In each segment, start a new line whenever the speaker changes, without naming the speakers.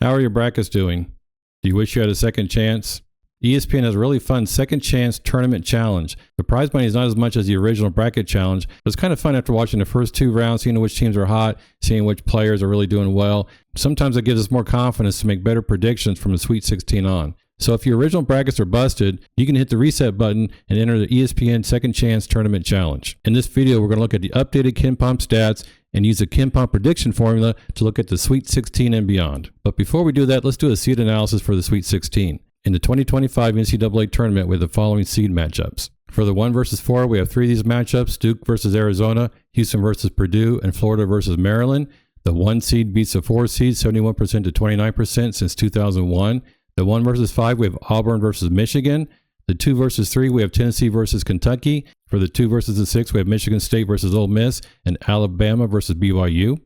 How are your brackets doing? Do you wish you had a second chance? ESPN has a really fun second chance tournament challenge. The prize money is not as much as the original bracket challenge, but it's kind of fun after watching the first 2 rounds, seeing which teams are hot, seeing which players are really doing well. Sometimes it gives us more confidence to make better predictions from the Sweet 16 on. So if your original brackets are busted, you can hit the reset button and enter the ESPN Second Chance Tournament Challenge. In this video, we're going to look at the updated Kenpom stats and use the Kenpom prediction formula to look at the Sweet 16 and beyond. But before we do that, let's do a seed analysis for the Sweet 16. In the 2025 NCAA tournament, we have the following seed matchups. For the 1 versus 4, we have 3 of these matchups: Duke versus Arizona, Houston versus Purdue, and Florida versus Maryland. The 1 seed beats the 4 seed 71% to 29% since 2001. The 1 versus 5, we have Auburn versus Michigan. The 2 versus 3, we have Tennessee versus Kentucky. For the 2 versus the 6, we have Michigan State versus Ole Miss and Alabama versus BYU.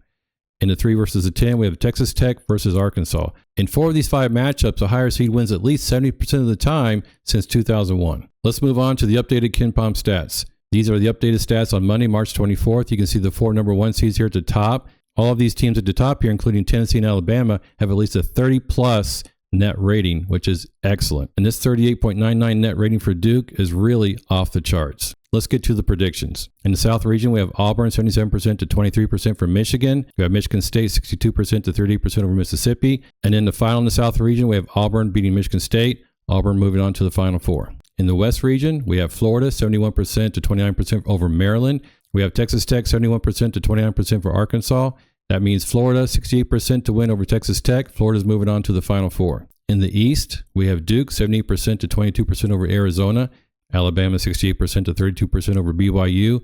In the 3 versus the 10, we have Texas Tech versus Arkansas. In 4 of these 5 matchups, a higher seed wins at least 70% of the time since 2001. Let's move on to the updated Kenpom stats. These are the updated stats on Monday, March 24th. You can see the 4 number 1 seeds here at the top. All of these teams at the top here, including Tennessee and Alabama, have at least a 30-plus net rating, which is excellent. And this 38.99 net rating for Duke is really off the charts. Let's get to the predictions. In the South region, we have Auburn 77% to 23% for Michigan. We have Michigan State 62% to 38% over Mississippi. And in the final in the South region, we have Auburn beating Michigan State. Auburn moving on to the Final Four. In the West region, we have Florida 71% to 29% over Maryland. We have Texas Tech 71% to 29% for Arkansas. That means Florida 68% to win over Texas Tech. Florida's moving on to the Final Four. In the East, we have Duke 78% to 22% over Arizona. Alabama 68% to 32% over BYU.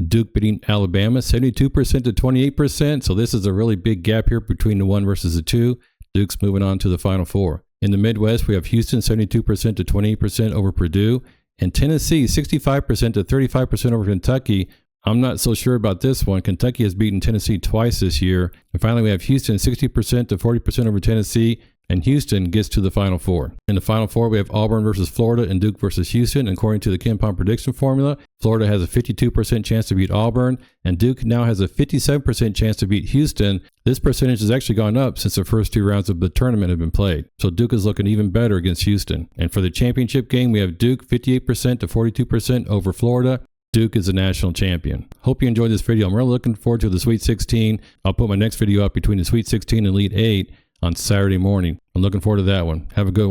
Duke beating Alabama 72% to 28%. So this is a really big gap here between the 1 versus the 2. Duke's moving on to the Final Four. In the Midwest, we have Houston 72% to 28% over Purdue. And Tennessee 65% to 35% over Kentucky. I'm not so sure about this one. Kentucky has beaten Tennessee twice this year. And finally, we have Houston 60% to 40% over Tennessee, and Houston gets to the Final Four. In the Final Four, we have Auburn versus Florida and Duke versus Houston. According to the Kenpom prediction formula, Florida has a 52% chance to beat Auburn, and Duke now has a 57% chance to beat Houston. This percentage has actually gone up since the first 2 rounds of the tournament have been played. So Duke is looking even better against Houston. And for the championship game, we have Duke 58% to 42% over Florida. Duke is the national champion. Hope you enjoyed this video. I'm really looking forward to the Sweet 16. I'll put my next video up between the Sweet 16 and Elite 8 on Saturday morning. I'm looking forward to that one. Have a good one.